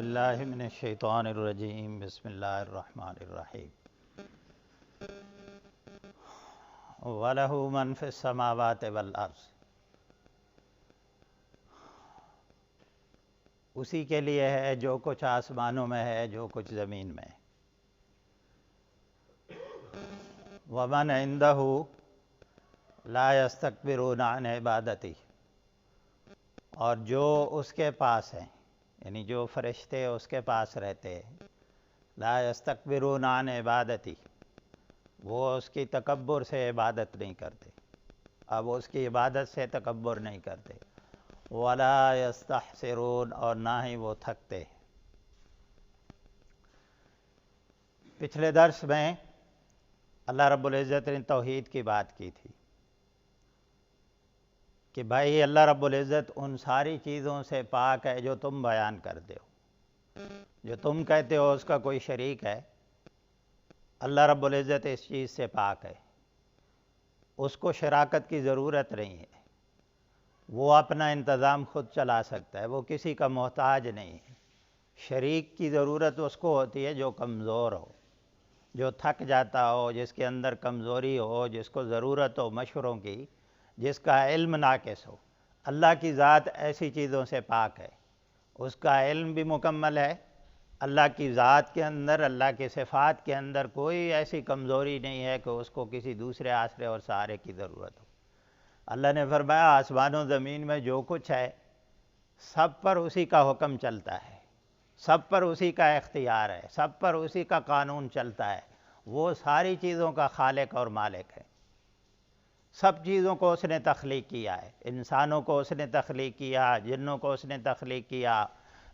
باللہ من الشیطان الرجیم بسم اللہ الرحمن الرحیم وَلَهُ مَنْ فِي السَّمَاوَاتِ وَالْأَرْضِ، اسی کے لیے ہے جو کچھ آسمانوں میں ہے، جو کچھ زمین میں ہے۔ وَمَنْ عِنْدَهُ لَا يَسْتَكْبِرُونَ عَنْ عِبَادَتِهِ، اور جو اس کے پاس ہیں، یعنی جو فرشتے اس کے پاس رہتے ہیں، لا يَسْتَكْبِرُونَ عَنْ عِبَادَتِهِ، وہ اس کی تکبر سے عبادت نہیں کرتے، اب اس کی عبادت سے تکبر نہیں کرتے۔ وَلَا يَسْتَحْسِرُونَ، اور نہ ہی وہ تھکتے۔ پچھلے درس میں اللہ رب العزت نے توحید کی بات کی تھی کہ بھائی اللہ رب العزت ان ساری چیزوں سے پاک ہے جو تم بیان کرتے ہو، جو تم کہتے ہو اس کا کوئی شریک ہے۔ اللہ رب العزت اس چیز سے پاک ہے، اس کو شراکت کی ضرورت نہیں ہے، وہ اپنا انتظام خود چلا سکتا ہے، وہ کسی کا محتاج نہیں ہے۔ شریک کی ضرورت اس کو ہوتی ہے جو کمزور ہو، جو تھک جاتا ہو، جس کے اندر کمزوری ہو، جس کو ضرورت ہو مشوروں کی، جس کا علم ناقص ہو۔ اللہ کی ذات ایسی چیزوں سے پاک ہے، اس کا علم بھی مکمل ہے۔ اللہ کی ذات کے اندر، اللہ کے صفات کے اندر کوئی ایسی کمزوری نہیں ہے کہ اس کو کسی دوسرے آسرے اور سہارے کی ضرورت ہو۔ اللہ نے فرمایا آسمان و زمین میں جو کچھ ہے سب پر اسی کا حکم چلتا ہے، سب پر اسی کا اختیار ہے، سب پر اسی کا قانون چلتا ہے۔ وہ ساری چیزوں کا خالق اور مالک ہے، سب چیزوں کو اس نے تخلیق کیا ہے۔ انسانوں کو اس نے تخلیق کیا، جنوں کو اس نے تخلیق کیا،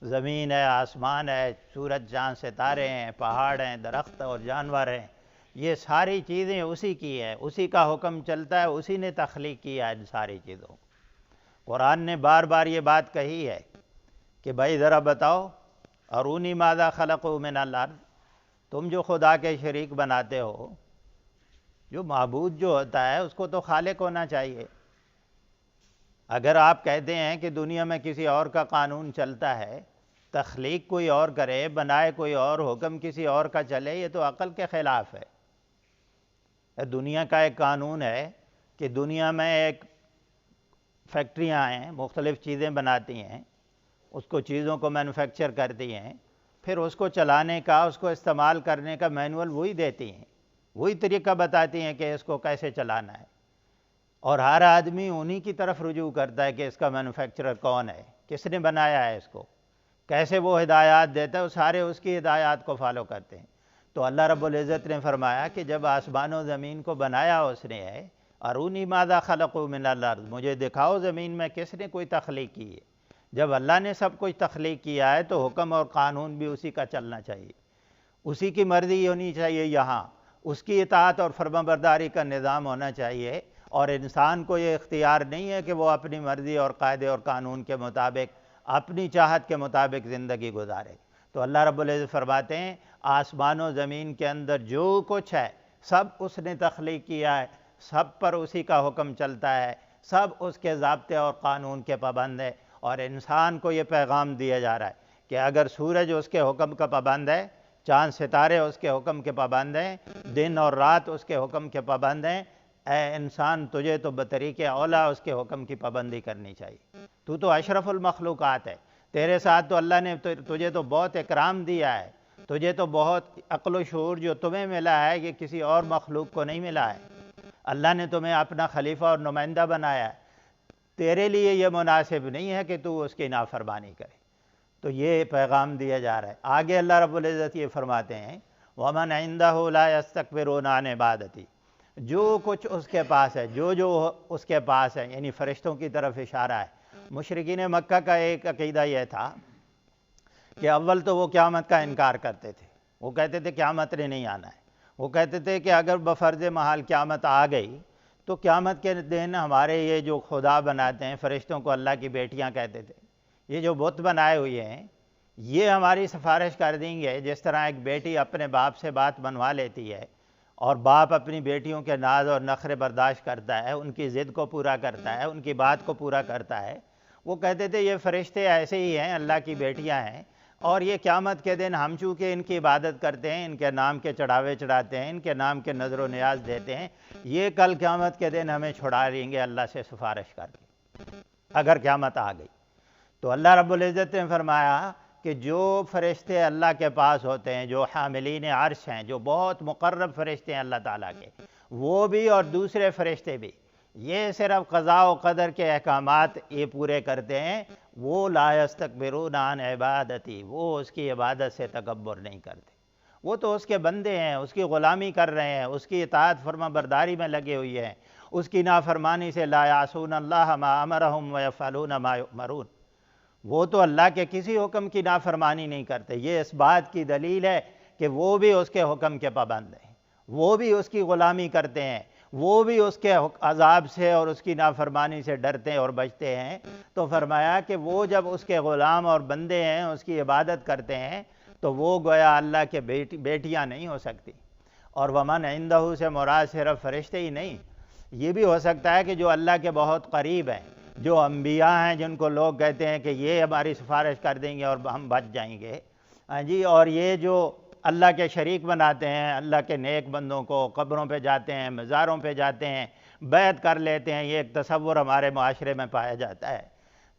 زمین ہے، آسمان ہے، سورج چاند ستارے ہیں، پہاڑ ہیں، درخت اور جانور ہیں، یہ ساری چیزیں اسی کی ہیں، اسی کا حکم چلتا ہے، اسی نے تخلیق کیا ہے ان ساری چیزوں کو۔ قرآن نے بار بار یہ بات کہی ہے کہ بھائی ذرا بتاؤ، ارونی ماذا خلقوا من الارض، تم جو خدا کے شریک بناتے ہو، جو معبود جو ہوتا ہے اس کو تو خالق ہونا چاہیے۔ اگر آپ کہتے ہیں کہ دنیا میں کسی اور کا قانون چلتا ہے، تخلیق کوئی اور کرے، بنائے کوئی اور، حکم کسی اور کا چلے، یہ تو عقل کے خلاف ہے۔ دنیا کا ایک قانون ہے کہ دنیا میں ایک فیکٹریاں ہیں، مختلف چیزیں بناتی ہیں، اس کو چیزوں کو مینوفیکچر کرتی ہیں، پھر اس کو چلانے کا، اس کو استعمال کرنے کا مینول وہی دیتی ہیں، وہی طریقہ بتاتی ہیں کہ اس کو کیسے چلانا ہے، اور ہر آدمی انہی کی طرف رجوع کرتا ہے کہ اس کا مینوفیکچرر کون ہے، کس نے بنایا ہے اس کو، کیسے وہ ہدایات دیتا ہے، وہ سارے اس کی ہدایات کو فالو کرتے ہیں۔ تو اللہ رب العزت نے فرمایا کہ جب آسمان و زمین کو بنایا اس نے ہے، ارونی ماذا خلقوا من الارض، مجھے دکھاؤ زمین میں کس نے کوئی تخلیق کی ہے۔ جب اللہ نے سب کچھ تخلیق کیا ہے تو حکم اور قانون بھی اسی کا چلنا چاہیے، اسی کی مرضی ہونی چاہیے، یہاں اس کی اطاعت اور فرمانبرداری کا نظام ہونا چاہیے، اور انسان کو یہ اختیار نہیں ہے کہ وہ اپنی مرضی اور قاعدے اور قانون کے مطابق، اپنی چاہت کے مطابق زندگی گزارے۔ تو اللہ رب العزت فرماتے ہیں آسمان و زمین کے اندر جو کچھ ہے سب اس نے تخلیق کیا ہے، سب پر اسی کا حکم چلتا ہے، سب اس کے ضابطے اور قانون کے پابند ہے۔ اور انسان کو یہ پیغام دیا جا رہا ہے کہ اگر سورج اس کے حکم کا پابند ہے، چاند ستارے اس کے حکم کے پابند ہیں، دن اور رات اس کے حکم کے پابند ہیں، اے انسان تجھے تو بطریق اولا اس کے حکم کی پابندی کرنی چاہیے۔ تو اشرف المخلوقات ہے، تیرے ساتھ تو اللہ نے تجھے تو بہت اکرام دیا ہے، تجھے تو بہت عقل و شعور جو تمہیں ملا ہے یہ کسی اور مخلوق کو نہیں ملا ہے۔ اللہ نے تمہیں اپنا خلیفہ اور نمائندہ بنایا ہے، تیرے لیے یہ مناسب نہیں ہے کہ تو اس کی نافرمانی کرے۔ تو یہ پیغام دیا جا رہا ہے۔ آگے اللہ رب العزت یہ فرماتے ہیں وَمَنْ عِنْدَهُ لَا يَسْتَكْبِرُونَ عَنْ عِبَادَتِهِ، جو کچھ اس کے پاس ہے، جو اس کے پاس ہے، یعنی فرشتوں کی طرف اشارہ ہے۔ مشرکین مکہ کا ایک عقیدہ یہ تھا کہ اول تو وہ قیامت کا انکار کرتے تھے، وہ کہتے تھے قیامت نے نہیں آنا ہے، وہ کہتے تھے کہ اگر بفرض محال قیامت آ گئی تو قیامت کے دن ہمارے یہ جو خدا بناتے ہیں، فرشتوں کو اللہ کی بیٹیاں کہتے تھے، یہ جو بت بنائے ہوئے ہیں یہ ہماری سفارش کر دیں گے، جس طرح ایک بیٹی اپنے باپ سے بات منوا لیتی ہے اور باپ اپنی بیٹیوں کے ناز اور نخرے برداشت کرتا ہے، ان کی ضد کو پورا کرتا ہے، ان کی بات کو پورا کرتا ہے۔ وہ کہتے تھے یہ فرشتے ایسے ہی ہیں، اللہ کی بیٹیاں ہیں، اور یہ قیامت کے دن ہم چونکہ ان کی عبادت کرتے ہیں، ان کے نام کے چڑھاوے چڑھاتے ہیں، ان کے نام کے نظر و نیاز دیتے ہیں، یہ کل قیامت کے دن ہمیں چھڑا لیں گے اللہ سے سفارش کر کے اگر قیامت آ گئی۔ تو اللہ رب العزت نے فرمایا کہ جو فرشتے اللہ کے پاس ہوتے ہیں، جو حاملین عرش ہیں، جو بہت مقرب فرشتے ہیں اللہ تعالیٰ کے، وہ بھی اور دوسرے فرشتے بھی، یہ صرف قضاء و قدر کے احکامات یہ پورے کرتے ہیں، وہ لا یستکبرون عن عبادتی، وہ اس کی عبادت سے تکبر نہیں کرتے، وہ تو اس کے بندے ہیں، اس کی غلامی کر رہے ہیں، اس کی اطاعت فرما برداری میں لگے ہوئے ہیں، اس کی نافرمانی سے لا یعصون اللہ ما امرہم ویفعلون ما یؤمرون، وہ تو اللہ کے کسی حکم کی نافرمانی نہیں کرتے۔ یہ اس بات کی دلیل ہے کہ وہ بھی اس کے حکم کے پابند ہیں، وہ بھی اس کی غلامی کرتے ہیں، وہ بھی اس کے عذاب سے اور اس کی نافرمانی سے ڈرتے اور بچتے ہیں۔ تو فرمایا کہ وہ جب اس کے غلام اور بندے ہیں، اس کی عبادت کرتے ہیں، تو وہ گویا اللہ کے بیٹیاں نہیں ہو سکتی۔ اور ومن عندہ سے مراد صرف فرشتے ہی نہیں، یہ بھی ہو سکتا ہے کہ جو اللہ کے بہت قریب ہیں، جو انبیاء ہیں، جن کو لوگ کہتے ہیں کہ یہ ہماری سفارش کر دیں گے اور ہم بچ جائیں گے، جی، اور یہ جو اللہ کے شریک بناتے ہیں اللہ کے نیک بندوں کو، قبروں پہ جاتے ہیں، مزاروں پہ جاتے ہیں، بیعت کر لیتے ہیں، یہ ایک تصور ہمارے معاشرے میں پایا جاتا ہے۔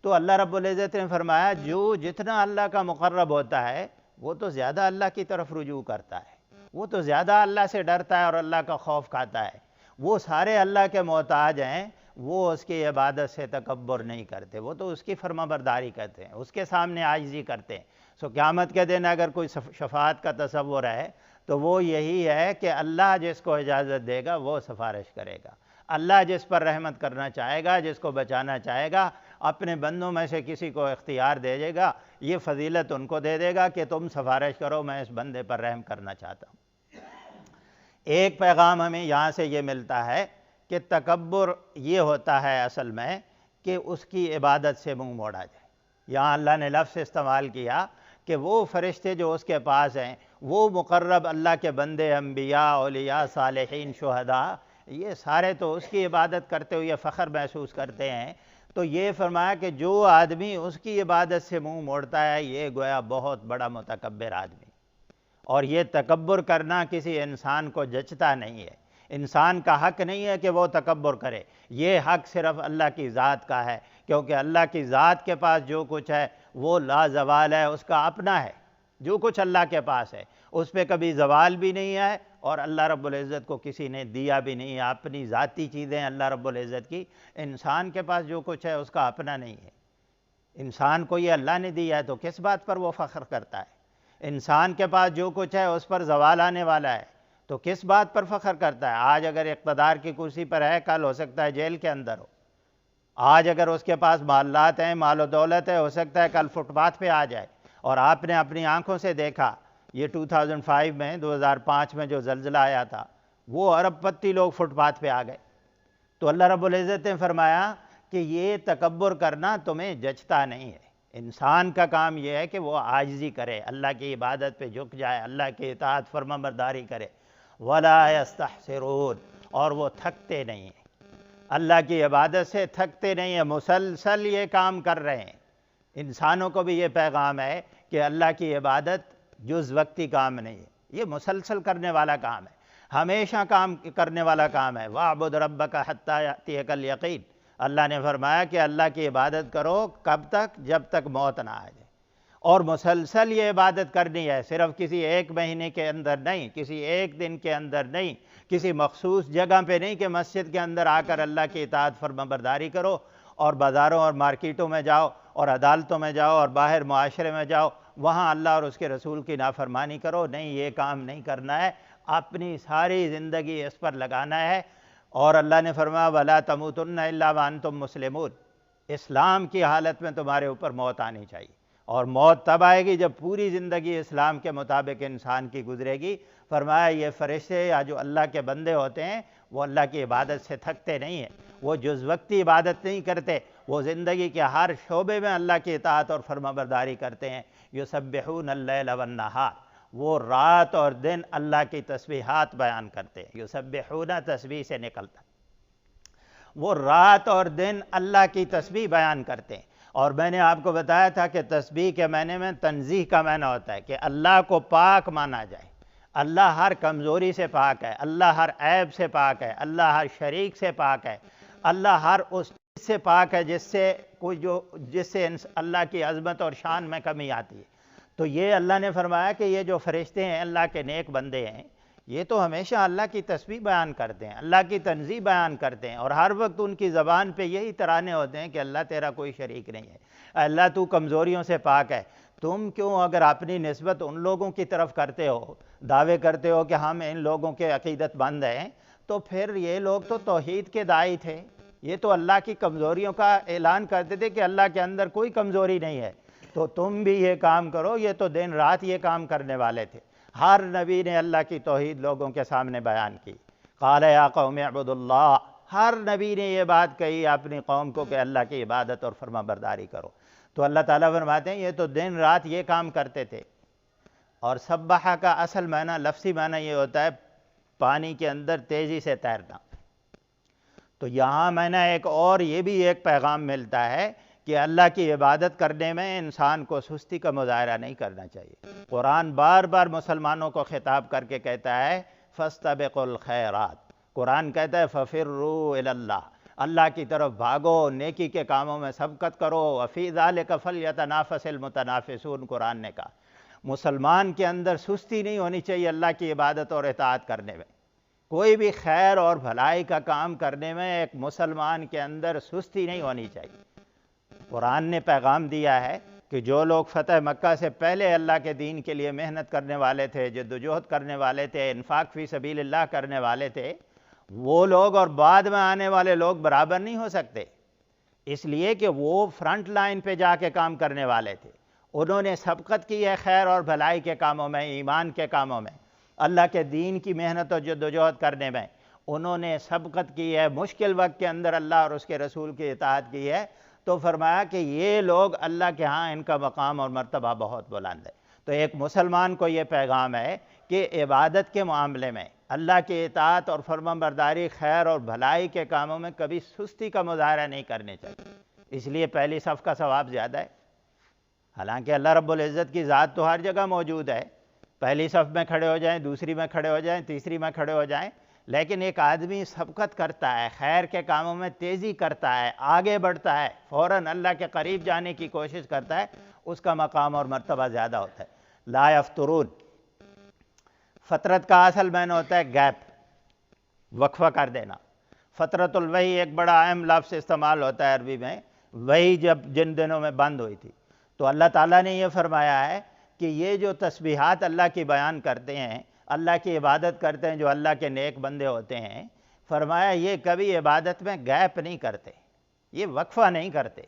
تو اللہ رب العزت نے فرمایا جو جتنا اللہ کا مقرب ہوتا ہے وہ تو زیادہ اللہ کی طرف رجوع کرتا ہے، وہ تو زیادہ اللہ سے ڈرتا ہے اور اللہ کا خوف کھاتا ہے، وہ سارے اللہ کے محتاج ہیں، وہ اس کی عبادت سے تکبر نہیں کرتے، وہ تو اس کی فرما برداری کرتے ہیں، اس کے سامنے عاجزی کرتے ہیں۔ سو قیامت کے دن اگر کوئی شفاعت کا تصور ہے تو وہ یہی ہے کہ اللہ جس کو اجازت دے گا وہ سفارش کرے گا، اللہ جس پر رحمت کرنا چاہے گا، جس کو بچانا چاہے گا، اپنے بندوں میں سے کسی کو اختیار دے دے گا، یہ فضیلت ان کو دے دے گا کہ تم سفارش کرو، میں اس بندے پر رحم کرنا چاہتا ہوں۔ ایک پیغام ہمیں یہاں سے یہ ملتا ہے کہ تکبر یہ ہوتا ہے اصل میں کہ اس کی عبادت سے منہ موڑا جائے۔ یہاں اللہ نے لفظ استعمال کیا کہ وہ فرشتے جو اس کے پاس ہیں، وہ مقرب اللہ کے بندے، انبیاء، اولیاء، صالحین، شہداء، یہ سارے تو اس کی عبادت کرتے ہوئے فخر محسوس کرتے ہیں۔ تو یہ فرمایا کہ جو آدمی اس کی عبادت سے منہ موڑتا ہے یہ گویا بہت بڑا متکبر آدمی، اور یہ تکبر کرنا کسی انسان کو جچتا نہیں ہے، انسان کا حق نہیں ہے کہ وہ تکبر کرے، یہ حق صرف اللہ کی ذات کا ہے، کیونکہ اللہ کی ذات کے پاس جو کچھ ہے وہ لا زوال ہے، اس کا اپنا ہے، جو کچھ اللہ کے پاس ہے اس پہ کبھی زوال بھی نہیں ہے، اور اللہ رب العزت کو کسی نے دیا بھی نہیں ہے، اپنی ذاتی چیزیں اللہ رب العزت کی۔ انسان کے پاس جو کچھ ہے اس کا اپنا نہیں ہے، انسان کو یہ اللہ نے دیا ہے تو کس بات پر وہ فخر کرتا ہے؟ انسان کے پاس جو کچھ ہے اس پر زوال آنے والا ہے تو کس بات پر فخر کرتا ہے؟ آج اگر اقتدار کی کرسی پر ہے، کل ہو سکتا ہے جیل کے اندر ہو، آج اگر اس کے پاس مالات ہیں، مال و دولت ہے، ہو سکتا ہے کل فٹ پاتھ پہ آ جائے۔ اور آپ نے اپنی آنکھوں سے دیکھا یہ 2005 میں 2005 میں جو زلزلہ آیا تھا، وہ ارب پتی لوگ فٹ پاتھ پہ آ گئے۔ تو اللہ رب العزت نے فرمایا کہ یہ تکبر کرنا تمہیں جچتا نہیں ہے، انسان کا کام یہ ہے کہ وہ عاجزی کرے، اللہ کی عبادت پہ جھک جائے، اللہ کی اطاعت فرما برداری کرے، وَلَا يَسْتَحْسِرُونَ، اور وہ تھکتے نہیں ہیں، اللہ کی عبادت سے تھکتے نہیں ہیں، مسلسل یہ کام کر رہے ہیں۔ انسانوں کو بھی یہ پیغام ہے کہ اللہ کی عبادت جز وقتی کام نہیں ہے، یہ مسلسل کرنے والا کام ہے، ہمیشہ کام کرنے والا کام ہے۔ وَاعْبُدْ رَبَّكَ حَتَّىٰ يَأْتِيَكَ الْيَقِينُ، اللہ نے فرمایا کہ اللہ کی عبادت کرو کب تک؟ جب تک موت نہ آ جائے، اور مسلسل یہ عبادت کرنی ہے، صرف کسی ایک مہینے کے اندر نہیں، کسی ایک دن کے اندر نہیں، کسی مخصوص جگہ پہ نہیں کہ مسجد کے اندر آ کر اللہ کی اطاعت فرما برداری کرو اور بازاروں اور مارکیٹوں میں جاؤ اور عدالتوں میں جاؤ اور باہر معاشرے میں جاؤ، وہاں اللہ اور اس کے رسول کی نافرمانی کرو، نہیں، یہ کام نہیں کرنا ہے، اپنی ساری زندگی اس پر لگانا ہے۔ اور اللہ نے فرمایا وَلَا تَمُوتُنَّ إِلَّا وَأَنْتُمْ مُسْلِمُونَ، اسلام کی حالت میں تمہارے اوپر موت آنی چاہیے، اور موت تب آئے گی جب پوری زندگی اسلام کے مطابق انسان کی گزرے گی۔ فرمایا یہ فرشتے یا جو اللہ کے بندے ہوتے ہیں وہ اللہ کی عبادت سے تھکتے نہیں ہیں، وہ جز وقتی عبادت نہیں کرتے، وہ زندگی کے ہر شعبے میں اللہ کی اطاعت اور فرما برداری کرتے ہیں۔ یسبحون اللیل والنہار، وہ رات اور دن اللہ کی تسبیحات بیان کرتے ہیں، یسبحون تسبیح سے نکلتا، وہ رات اور دن اللہ کی تسبیح بیان کرتے ہیں، اور میں نے آپ کو بتایا تھا کہ تسبیح کے معنی میں تنزیہ کا معنی ہوتا ہے کہ اللہ کو پاک مانا جائے. اللہ ہر کمزوری سے پاک ہے، اللہ ہر عیب سے پاک ہے، اللہ ہر شریک سے پاک ہے، اللہ ہر اس چیز سے پاک ہے جس سے اللہ کی عظمت اور شان میں کمی آتی ہے. تو یہ اللہ نے فرمایا کہ یہ جو فرشتے ہیں اللہ کے نیک بندے ہیں، یہ تو ہمیشہ اللہ کی تسبیح بیان کرتے ہیں، اللہ کی تنزیہ بیان کرتے ہیں، اور ہر وقت ان کی زبان پہ یہی ترانے ہوتے ہیں کہ اللہ تیرا کوئی شریک نہیں ہے، اللہ تو کمزوریوں سے پاک ہے. تم کیوں اگر اپنی نسبت ان لوگوں کی طرف کرتے ہو، دعوے کرتے ہو کہ ہم ان لوگوں کے عقیدت مند ہیں، تو پھر یہ لوگ تو توحید کے داعی تھے، یہ تو اللہ کی کمزوریوں کا اعلان کرتے تھے کہ اللہ کے اندر کوئی کمزوری نہیں ہے. تو تم بھی یہ کام کرو، یہ تو دن رات یہ کام کرنے والے تھے. ہر نبی نے اللہ کی توحید لوگوں کے سامنے بیان کی. قال یا قوم اعبدوا اللہ، ہر نبی نے یہ بات کہی اپنی قوم کو کہ اللہ کی عبادت اور فرما برداری کرو. تو اللہ تعالیٰ فرماتے ہیں یہ تو دن رات یہ کام کرتے تھے. اور سبحہ کا اصل معنی، لفظی معنی یہ ہوتا ہے پانی کے اندر تیزی سے تیرنا. تو یہاں معنی ایک اور یہ بھی ایک پیغام ملتا ہے کہ اللہ کی عبادت کرنے میں انسان کو سستی کا مظاہرہ نہیں کرنا چاہیے. قرآن بار بار مسلمانوں کو خطاب کر کے کہتا ہے فاستبقوا الخیرات. قرآن کہتا ہے ففروا الی اللہ، اللہ کی طرف بھاگو، نیکی کے کاموں میں سبقت کرو. وفی ذلک فلیتنافس المتنافسون، قرآن نے کہا مسلمان کے اندر سستی نہیں ہونی چاہیے اللہ کی عبادت اور اطاعت کرنے میں. کوئی بھی خیر اور بھلائی کا کام کرنے میں ایک مسلمان کے اندر سستی نہیں ہونی چاہیے. قرآن نے پیغام دیا ہے کہ جو لوگ فتح مکہ سے پہلے اللہ کے دین کے لیے محنت کرنے والے تھے، جدوجہد کرنے والے تھے، انفاق فی سبیل اللہ کرنے والے تھے، وہ لوگ اور بعد میں آنے والے لوگ برابر نہیں ہو سکتے. اس لیے کہ وہ فرنٹ لائن پہ جا کے کام کرنے والے تھے، انہوں نے سبقت کی ہے خیر اور بھلائی کے کاموں میں، ایمان کے کاموں میں، اللہ کے دین کی محنت اور جدوجہد کرنے میں انہوں نے سبقت کی ہے، مشکل وقت کے اندر اللہ اور اس کے رسول کی اطاعت کی ہے. تو فرمایا کہ یہ لوگ اللہ کے ہاں ان کا مقام اور مرتبہ بہت بلند ہے. تو ایک مسلمان کو یہ پیغام ہے کہ عبادت کے معاملے میں اللہ کی اطاعت اور فرما برداری، خیر اور بھلائی کے کاموں میں کبھی سستی کا مظاہرہ نہیں کرنے چاہیے. اس لیے پہلی صف کا ثواب زیادہ ہے. حالانکہ اللہ رب العزت کی ذات تو ہر جگہ موجود ہے، پہلی صف میں کھڑے ہو جائیں، دوسری میں کھڑے ہو جائیں، تیسری میں کھڑے ہو جائیں، لیکن ایک آدمی سبقت کرتا ہے، خیر کے کاموں میں تیزی کرتا ہے، آگے بڑھتا ہے، فوراً اللہ کے قریب جانے کی کوشش کرتا ہے، اس کا مقام اور مرتبہ زیادہ ہوتا ہے. لا یفترون، فطرت کا اصل معنی ہوتا ہے گیپ، وقفہ کر دینا. فطرت الوحی ایک بڑا اہم لفظ استعمال ہوتا ہے عربی میں. وحی جب جن دنوں میں بند ہوئی تھی تو اللہ تعالیٰ نے یہ فرمایا ہے کہ یہ جو تسبیحات اللہ کی بیان کرتے ہیں، اللہ کی عبادت کرتے ہیں جو اللہ کے نیک بندے ہوتے ہیں، فرمایا یہ کبھی عبادت میں گیپ نہیں کرتے، یہ وقفہ نہیں کرتے.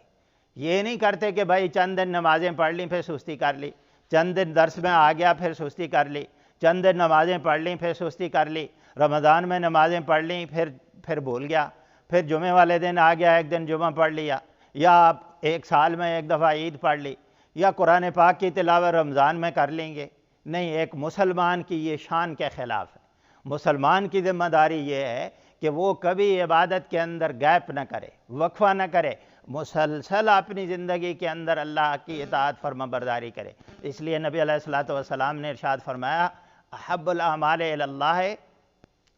یہ نہیں کرتے کہ بھائی چند دن نمازیں پڑھ لیں پھر سستی کر لی، چند دن درس میں آ گیا پھر سستی کر لی، چند دن نمازیں پڑھ لیں پھر سستی کر لی، رمضان میں نمازیں پڑھ لیں پھر بھول گیا، پھر جمعے والے دن آ گیا ایک دن جمعہ پڑھ لیا، یا آپ ایک سال میں ایک دفعہ عید پڑھ لی، یا قرآن پاک کی تلاوت رمضان میں کر لیں گے. نہیں، ایک مسلمان کی یہ شان کے خلاف ہے. مسلمان کی ذمہ داری یہ ہے کہ وہ کبھی عبادت کے اندر گیپ نہ کرے، وقفہ نہ کرے، مسلسل اپنی زندگی کے اندر اللہ کی اطاعت فرما برداری کرے. اس لیے نبی علیہ الصلوۃ والسلام نے ارشاد فرمایا احب الاعمال الی اللہ،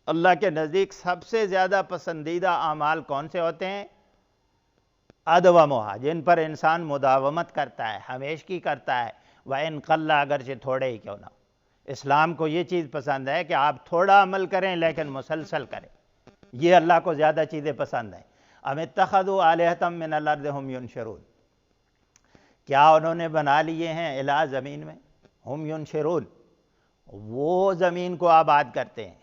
اللہ کے نزدیک سب سے زیادہ پسندیدہ اعمال کون سے ہوتے ہیں؟ ادومھا، جن پر انسان مداومت کرتا ہے، ہمیشگی کرتا ہے، وَإِن قَلَّ، اگرچہ تھوڑے ہی کیوں نہ. اسلام کو یہ چیز پسند ہے کہ آپ تھوڑا عمل کریں لیکن مسلسل کریں. یہ اللہ کو زیادہ چیزیں پسند ہیں. ام اتخذوا آلہۃ من الارض ہم ینشرون، کیا انہوں نے بنا لیے ہیں الہ زمین میں؟ ہم ینشرون، وہ زمین کو آباد کرتے ہیں.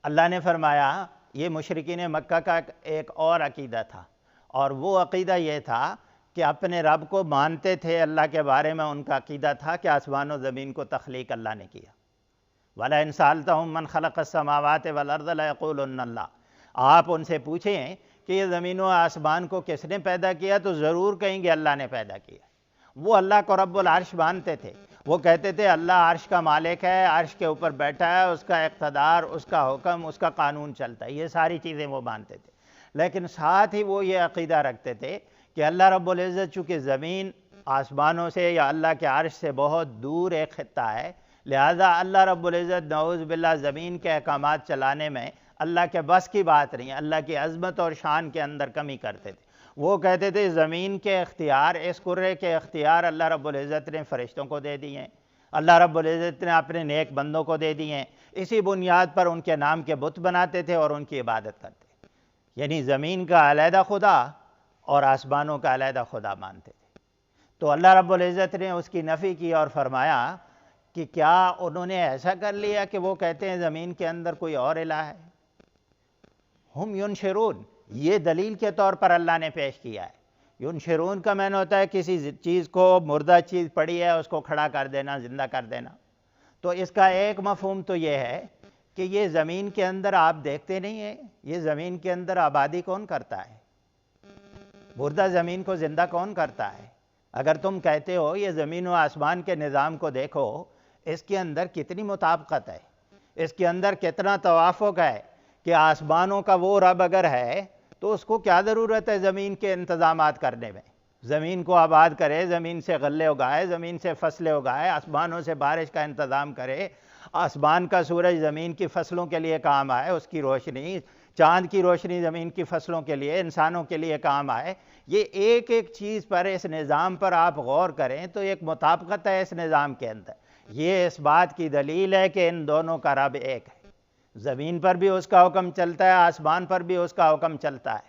اللہ نے فرمایا یہ مشرکین مکہ کا ایک اور عقیدہ تھا، اور وہ عقیدہ یہ تھا کہ اپنے رب کو مانتے تھے. اللہ کے بارے میں ان کا عقیدہ تھا کہ آسمان و زمین کو تخلیق اللہ نے کیا. وَلَئِن سَأَلْتَهُم مَّن خَلَقَ السَّمَاوَاتِ وَالْأَرْضَ لَيَقُولُنَّ اللَّهُ، آپ ان سے پوچھیں کہ یہ زمین و آسمان کو کس نے پیدا کیا تو ضرور کہیں گے اللہ نے پیدا کیا. وہ اللہ کو رب العرش مانتے تھے، وہ کہتے تھے اللہ عرش کا مالک ہے، عرش کے اوپر بیٹھا ہے، اس کا اقتدار، اس کا حکم، اس کا قانون چلتا ہے، یہ ساری چیزیں وہ مانتے تھے. لیکن ساتھ ہی وہ یہ عقیدہ رکھتے تھے کہ اللہ رب العزت چونکہ زمین آسمانوں سے یا اللہ کے عرش سے بہت دور ایک خطہ ہے، لہذا اللہ رب العزت نعوذ باللہ زمین کے احکامات چلانے میں اللہ کے بس کی بات نہیں، اللہ کی عظمت اور شان کے اندر کمی کرتے تھے۔ وہ کہتے تھے زمین کے اختیار، اس کرے کے اختیار اللہ رب العزت نے فرشتوں کو دے دیے ہیں، اللہ رب العزت نے اپنے نیک بندوں کو دے دیے ہیں۔ اسی بنیاد پر ان کے نام کے بت بناتے تھے اور ان کی عبادت کرتے تھے، یعنی زمین کا علیحدہ خدا اور آسمانوں کا علیحدہ خدا مانتے تھے۔ تو اللہ رب العزت نے اس کی نفی کی اور فرمایا کہ کیا انہوں نے ایسا کر لیا کہ وہ کہتے ہیں زمین کے اندر کوئی اور الہ ہے؟ ہم ینشرون، یہ دلیل کے طور پر اللہ نے پیش کیا ہے۔ ینشرون کا معنی ہوتا ہے کسی چیز کو، مردہ چیز پڑی ہے اس کو کھڑا کر دینا، زندہ کر دینا۔ تو اس کا ایک مفہوم تو یہ ہے کہ یہ زمین کے اندر آپ دیکھتے نہیں ہیں، یہ زمین کے اندر آبادی کون کرتا ہے؟ مردہ زمین کو زندہ کون کرتا ہے؟ اگر تم کہتے ہو یہ زمین و آسمان کے نظام کو دیکھو، اس کے اندر کتنی مطابقت ہے، اس کے اندر کتنا توافق ہے کہ آسمانوں کا وہ رب اگر ہے تو اس کو کیا ضرورت ہے زمین کے انتظامات کرنے میں؟ زمین کو آباد کرے، زمین سے غلے اگائے، زمین سے فصلیں اگائے، آسمانوں سے بارش کا انتظام کرے، آسمان کا سورج زمین کی فصلوں کے لیے کام آئے، اس کی روشنی، چاند کی روشنی زمین کی فصلوں کے لیے، انسانوں کے لیے کام آئے۔ یہ ایک ایک چیز پر، اس نظام پر آپ غور کریں تو ایک مطابقت ہے اس نظام کے اندر۔ یہ اس بات کی دلیل ہے کہ ان دونوں کا رب ایک ہے، زمین پر بھی اس کا حکم چلتا ہے، آسمان پر بھی اس کا حکم چلتا ہے۔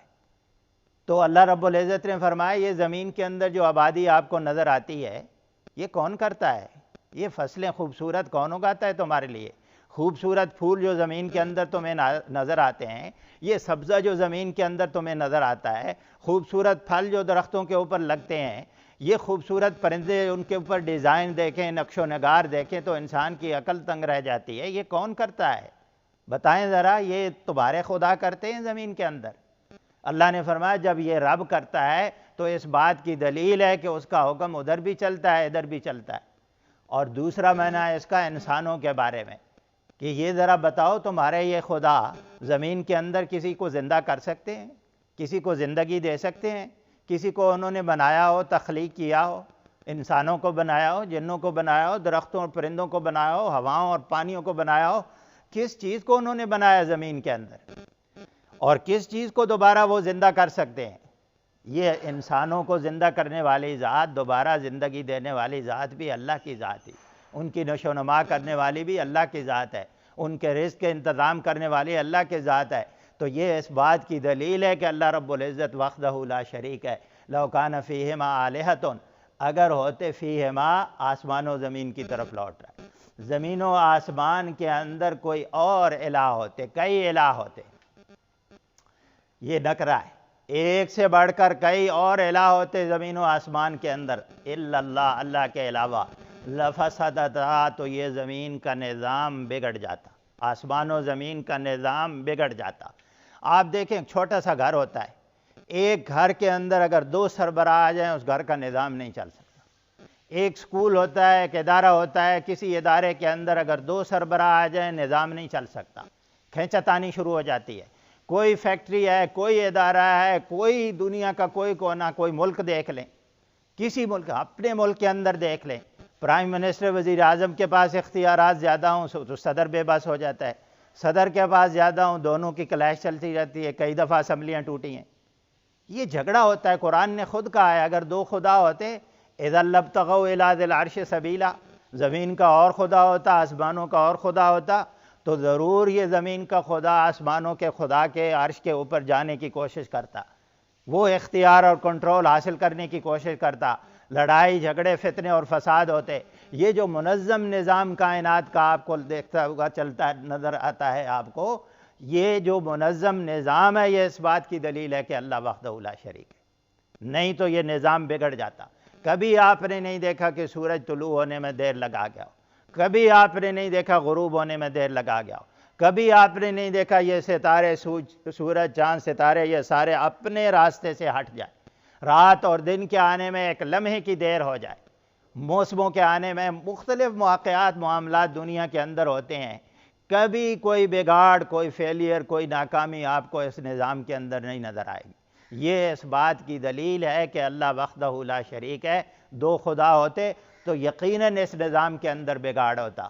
تو اللہ رب العزت نے فرمایا یہ زمین کے اندر جو آبادی آپ کو نظر آتی ہے یہ کون کرتا ہے؟ یہ فصلیں خوبصورت کون اگاتا ہے تمہارے لیے؟ خوبصورت پھول جو زمین کے اندر تمہیں نظر آتے ہیں، یہ سبزہ جو زمین کے اندر تمہیں نظر آتا ہے، خوبصورت پھل جو درختوں کے اوپر لگتے ہیں، یہ خوبصورت پرندے، ان کے اوپر ڈیزائن دیکھیں، نقش و نگار دیکھیں تو انسان کی عقل تنگ رہ جاتی ہے۔ یہ کون کرتا ہے؟ بتائیں ذرا، یہ تمہارے خدا کرتے ہیں زمین کے اندر؟ اللہ نے فرمایا جب یہ رب کرتا ہے تو اس بات کی دلیل ہے کہ اس کا حکم ادھر بھی چلتا ہے، ادھر بھی چلتا ہے۔ اور دوسرا معنی ہے اس کا انسانوں کے بارے میں کہ یہ ذرا بتاؤ تمہارے یہ خدا زمین کے اندر کسی کو زندہ کر سکتے ہیں؟ کسی کو زندگی دے سکتے ہیں؟ کسی کو انہوں نے بنایا ہو، تخلیق کیا ہو، انسانوں کو بنایا ہو، جنوں کو بنایا ہو، درختوں اور پرندوں کو بنایا ہو، ہواؤں اور پانیوں کو بنایا ہو؟ کس چیز کو انہوں نے بنایا زمین کے اندر؟ اور کس چیز کو دوبارہ وہ زندہ کر سکتے ہیں؟ یہ انسانوں کو زندہ کرنے والی ذات، دوبارہ زندگی دینے والی ذات بھی اللہ کی ذات ہے، ان کی نشو و نما کرنے والی بھی اللہ کی ذات ہے، ان کے رزق کے انتظام کرنے والی اللہ کی ذات ہے۔ تو یہ اس بات کی دلیل ہے کہ اللہ رب العزت وحدہ لا شریک ہے۔ لو کان فیہما آلہۃ، اگر ہوتے فیہما، آسمان و زمین کی طرف لوٹ رہا ہے، زمین و آسمان کے اندر کوئی اور الہ ہوتے، کئی الہ ہوتے، یہ نکرہ ہے، ایک سے بڑھ کر کئی اور الہ ہوتے زمین و آسمان کے اندر، الا اللہ، اللہ کے علاوہ، لفسدتا، تو یہ زمین کا نظام بگڑ جاتا، آسمان و زمین کا نظام بگڑ جاتا۔ آپ دیکھیں ایک چھوٹا سا گھر ہوتا ہے، ایک گھر کے اندر اگر دو سربراہ آ جائیں اس گھر کا نظام نہیں چل سکتا۔ ایک سکول ہوتا ہے، ایک ادارہ ہوتا ہے، کسی ادارے کے اندر اگر دو سربراہ آ جائیں نظام نہیں چل سکتا، کھینچتانی شروع ہو جاتی ہے۔ کوئی فیکٹری ہے، کوئی ادارہ ہے، کوئی دنیا کا کوئی کونا، کوئی ملک دیکھ لیں، کسی ملک، اپنے ملک کے اندر دیکھ لیں، پرائم منسٹر، وزیر اعظم کے پاس اختیارات زیادہ ہوں تو صدر بے بس ہو جاتا ہے، صدر کے پاس زیادہ ہوں دونوں کی کلیش چلتی رہتی ہے، کئی دفعہ اسمبلیاں ٹوٹی ہیں۔ یہ جھگڑا ہوتا ہے۔ قرآن نے خود کہا ہے اگر دو خدا ہوتے اذا لابتغوا الی ذی العرش سبیلا، زمین کا اور خدا ہوتا، آسمانوں کا اور خدا ہوتا تو ضرور یہ زمین کا خدا آسمانوں کے خدا کے عرش کے اوپر جانے کی کوشش کرتا، وہ اختیار اور کنٹرول حاصل کرنے کی کوشش کرتا، لڑائی جھگڑے فتنے اور فساد ہوتے۔ یہ جو منظم نظام کائنات کا آپ کو دیکھتا ہوگا چلتا نظر آتا ہے آپ کو، یہ جو منظم نظام ہے یہ اس بات کی دلیل ہے کہ اللہ وحدہ لا شریک ہے، نہیں تو یہ نظام بگڑ جاتا۔ کبھی آپ نے نہیں دیکھا کہ سورج طلوع ہونے میں دیر لگا گیا ہو، کبھی آپ نے نہیں دیکھا غروب ہونے میں دیر لگا گیا ہو، کبھی آپ نے نہیں دیکھا یہ ستارے، سورج، چاند، ستارے یہ سارے اپنے راستے سے ہٹ جائیں، رات اور دن کے آنے میں ایک لمحے کی دیر ہو جائے، موسموں کے آنے میں مختلف واقعات، معاملات دنیا کے اندر ہوتے ہیں، کبھی کوئی بگاڑ، کوئی فیلئر، کوئی ناکامی آپ کو اس نظام کے اندر نہیں نظر آئے گی۔ یہ اس بات کی دلیل ہے کہ اللہ وحدہ لا شریک ہے۔ دو خدا ہوتے تو یقیناً اس نظام کے اندر بگاڑ ہوتا۔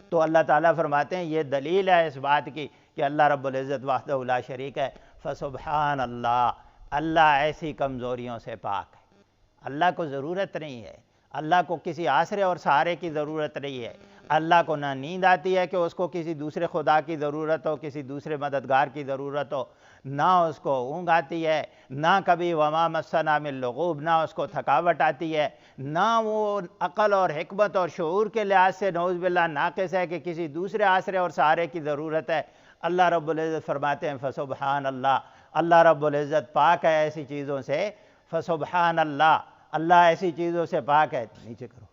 تو اللہ تعالیٰ فرماتے ہیں یہ دلیل ہے اس بات کی کہ اللہ رب العزت وحدہ لا شریک ہے۔ فسبحان اللہ، اللہ ایسی کمزوریوں سے پاک ہے۔ اللہ کو ضرورت نہیں ہے، اللہ کو کسی آسرے اور سہارے کی ضرورت نہیں ہے۔ اللہ کو نہ نیند آتی ہے کہ اس کو کسی دوسرے خدا کی ضرورت ہو، کسی دوسرے مددگار کی ضرورت ہو، نہ اس کو اونگ آتی ہے، نہ کبھی وما مسنا من لغوب، نہ اس کو تھکاوٹ آتی ہے، نہ وہ عقل اور حکمت اور شعور کے لحاظ سے نعوذ باللہ ناقص ہے کہ کسی دوسرے آسرے اور سہارے کی ضرورت ہے۔ اللہ رب العزت فرماتے ہیں فسبحان اللہ، اللہ رب العزت پاک ہے ایسی چیزوں سے۔ فسبحان اللہ، اللہ ایسی چیزوں سے پاک ہے۔ نیچے کرو۔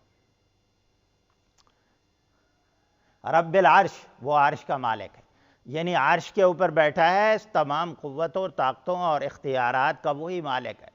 رب العرش، وہ عرش کا مالک ہے، یعنی عرش کے اوپر بیٹھا ہے، تمام قوتوں، طاقتوں اور اختیارات کا وہی مالک ہے۔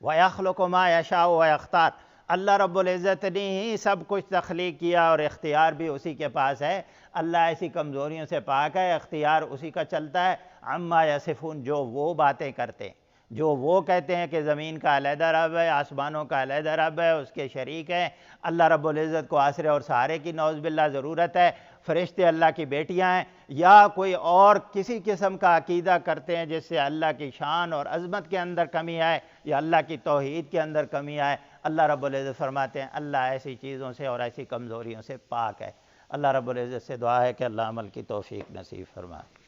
وَيَخْلُقُ مَا يَشَاءُ وَيَخْتَارُ، اللہ رب العزت نے ہی سب کچھ تخلیق کیا اور اختیار بھی اسی کے پاس ہے۔ اللہ ایسی کمزوریوں سے پاک ہے، اختیار اسی کا چلتا ہے۔ عما یصفون، جو وہ باتیں کرتے ہیں، جو وہ کہتے ہیں کہ زمین کا علیحدہ رب ہے، آسمانوں کا علیحدہ رب ہے، اس کے شریک ہیں، اللہ رب العزت کو آسرے اور سہارے کی نعوذ باللہ ضرورت ہے، فرشتے اللہ کی بیٹیاں ہیں، یا کوئی اور کسی قسم کا عقیدہ کرتے ہیں جس سے اللہ کی شان اور عظمت کے اندر کمی آئے یا اللہ کی توحید کے اندر کمی آئے، اللہ رب العزت فرماتے ہیں اللہ ایسی چیزوں سے اور ایسی کمزوریوں سے پاک ہے۔ اللہ رب العزت سے دعا ہے کہ اللہ عمل کی توفیق نصیب فرمائے۔